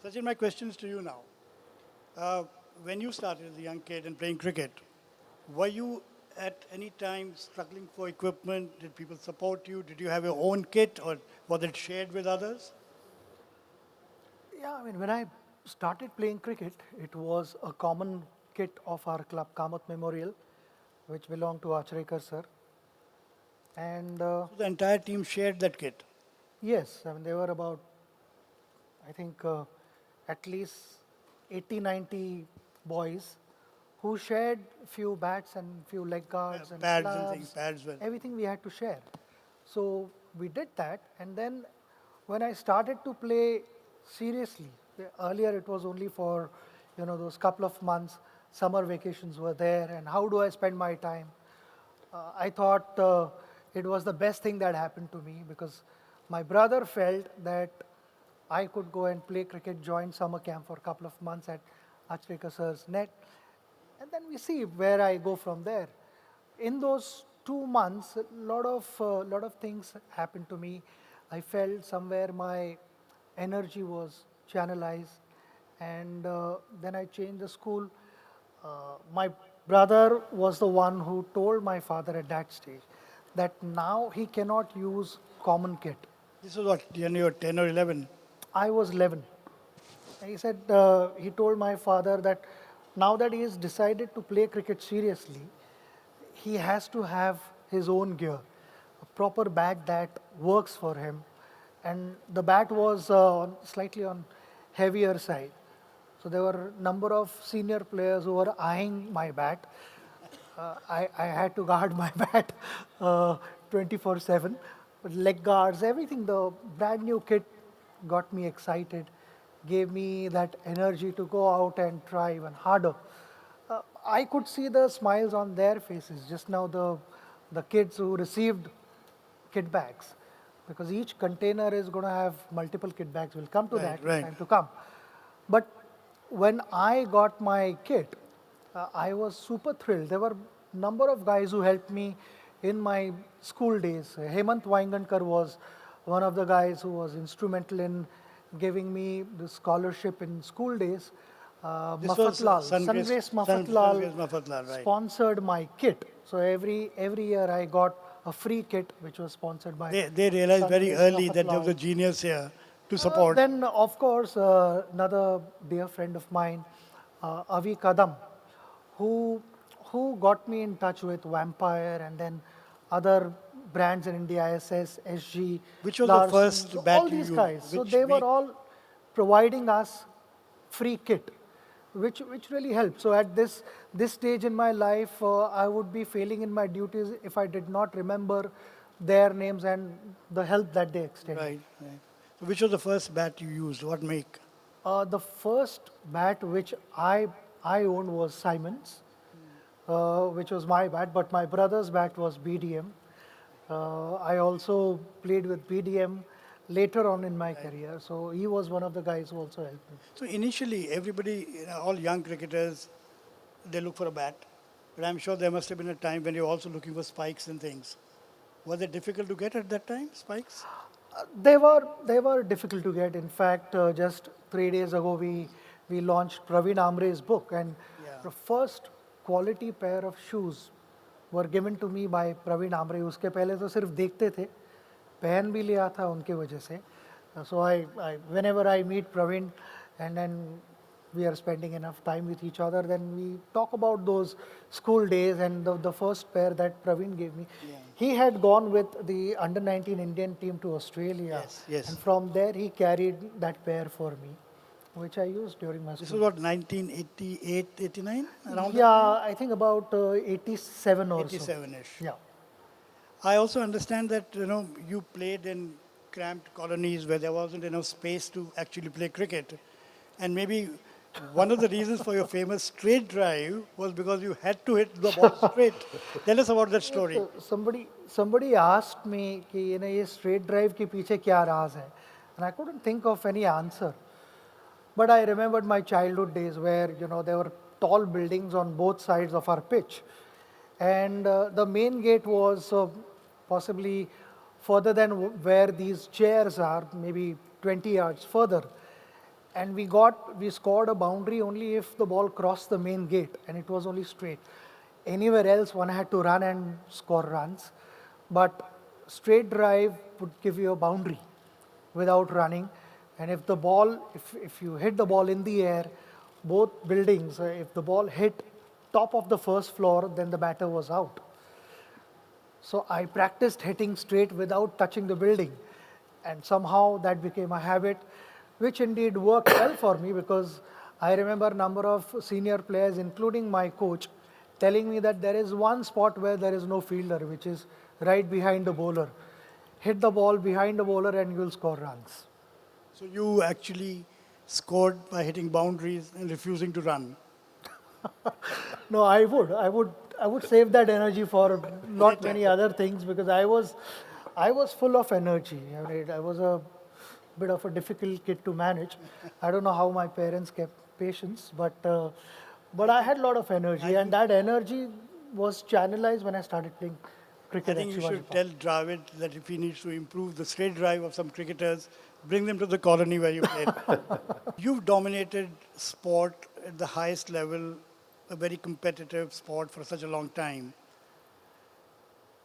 Sachin, my question is to you now. Uh, when you started as a young kid and playing cricket, were you at any time struggling for equipment? Did people support you? Did you have your own kit or was it shared with others? Yeah, I mean, when I started playing cricket, it was a common kit of our club, Kamath Memorial, which belonged to Achrekar sir. And So the entire team shared that kit. yes, I mean, there were about, I think, at least 80, 90 boys who shared few bats and few leg guards and Pads and things, gloves, pads well. everything we had to share. So we did that, and then when I started to play seriously, earlier it was only for, those couple of months, summer vacations were there, and how do I spend my time? I thought it was the best thing that happened to me because my brother felt that I could go and play cricket, join summer camp for a couple of months at Achreka sir's net, and then we see where I go from there. In those 2 months, a lot of things happened to me. I felt somewhere my energy was channelized, and then I changed the school. My brother was the one who told my father at that stage that now he cannot use common kit. This was what, when you were 10 or 11? I was 11. And he said, he told my father that now that he has decided to play cricket seriously, he has to have his own gear, a proper bat that works for him. And the bat was slightly on heavier side. So there were a number of senior players who were eyeing my bat. I had to guard my bat 24/7. But leg guards, everything, the brand new kit got me excited, gave me that energy to go out and try even harder. I could see the smiles on their faces. Just now, the kids who received kit bags, because each container is going to have multiple kit bags. We'll come to Right, that in right. time to come. But when I got my kit, I was super thrilled. There were number of guys who helped me in my school days. Hemant Vaingankar was one of the guys who was instrumental in giving me the scholarship in school days. This was Sungrace Mafatlal Sungrace Mafatlal, right. sponsored my kit. So every year I got a free kit which was sponsored by They realized very Sungrace early that there was a Mafatlal. genius here to support. Then, of course, another dear friend of mine, Avi Kadam, who who got me in touch with Vampire and then other brands in India, SS, SG, Which was the Larson, first so all bat you these used? guys. So Which they were make? all providing us free kit, which really helped. So at this stage in my life, I would be failing in my duties if I did not remember their names and the help that they extended. Right, right. So which was the first bat you used? What make? The first bat which I owned was Simon's, which was my bat, but my brother's bat was BDM. I also played with BDM later on in my career, so he was one of the guys who also helped me. So initially, everybody, all young cricketers, they look for a bat. But I'm sure there must have been a time when you're also looking for spikes and things. Was it difficult to get at that time, spikes? They were difficult to get. In fact, just 3 days ago we launched Praveen Amre's book, and Yeah. the first quality pair of shoes were given to me by Praveen Amre. उसके पहले तो सिर्फ देखते थे, पहन भी लिया था उनके वजह से. So I whenever I meet Praveen and then we are spending enough time with each other, then we talk about those school days and the first pair that Praveen gave me. Yeah. He had gone with the under 19 Indian team to Australia, Yes, yes. and from there he carried that pair for me, which I used during my This school. was what, 1988, 89? Around that Yeah, I think about 87 or so. 87-ish. Yeah. I also understand that, you played in cramped colonies where there wasn't enough space to actually play cricket. And maybe one of the reasons for your famous straight drive was because you had to hit the ball straight. Tell us about that story. So somebody asked me कि ये straight drive के पीछे क्या राज है, and I couldn't think of any answer. But I remembered my childhood days where there were tall buildings on both sides of our pitch, and the main gate was possibly further than where these chairs are, maybe 20 yards further. and we scored a boundary only if the ball crossed the main gate, and it was only straight. Anywhere else, one had to run and score runs, but straight drive would give you a boundary without running. And if you hit the ball in the air, both buildings, if the ball hit top of the first floor, then the batter was out. So I practiced hitting straight without touching the building. And somehow that became a habit, which indeed worked well for me, because I remember a number of senior players, including my coach, telling me that there is one spot where there is no fielder, which is right behind the bowler. Hit the ball behind the bowler and you'll score runs. So you actually scored by hitting boundaries and refusing to run. No, I would save that energy for not many other things, because I was full of energy. I was a bit of a difficult kid to manage. I don't know how my parents kept patience, but I had a lot of energy, and that energy was channelized when I started playing I cricket at think you Shivaji should Park. tell Dravid that if he needs to improve the straight drive of some cricketers, bring them to the colony where you played. You've dominated sport at the highest level, a very competitive sport for such a long time.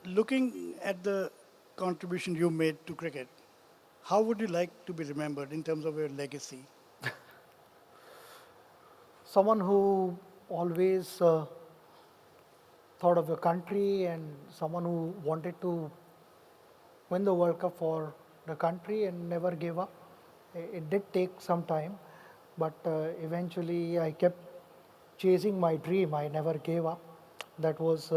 Looking at the contribution you made to cricket, how would you like to be remembered in terms of your legacy? Someone who always thought of the country, and someone who wanted to win the World Cup for the country and never gave up. It did take some time, but eventually I kept chasing my dream. I never gave up. That was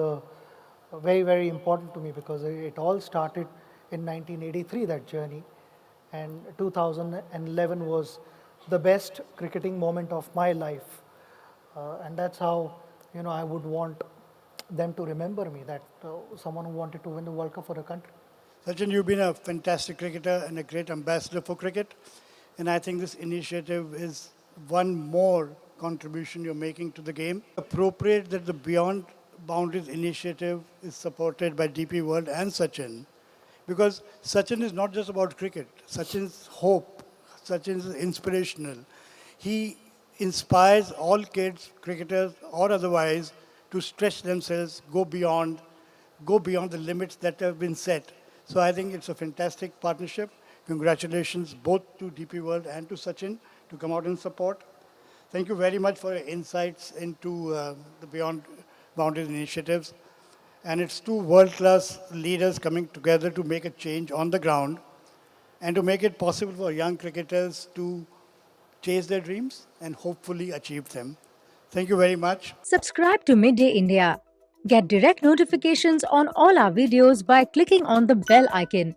very, very important to me, because it all started in 1983, that journey. And 2011 was the best cricketing moment of my life. And that's how, I would want them to remember me, that someone who wanted to win the World Cup for the country. Sachin, you've been a fantastic cricketer and a great ambassador for cricket. And I think this initiative is one more contribution you're making to the game. Appropriate that the Beyond Boundaries initiative is supported by DP World and Sachin. Because Sachin is not just about cricket. Sachin's hope, Sachin's inspirational. He inspires all kids, cricketers or otherwise, to stretch themselves, go beyond the limits that have been set. So I think it's a fantastic partnership. Congratulations both to DP World and to Sachin to come out and support. Thank you very much for your insights into the Beyond Boundaries initiatives. And it's two world-class leaders coming together to make a change on the ground and to make it possible for young cricketers to chase their dreams and hopefully achieve them. Thank you very much. Subscribe to Midday India. Get direct notifications on all our videos by clicking on the bell icon.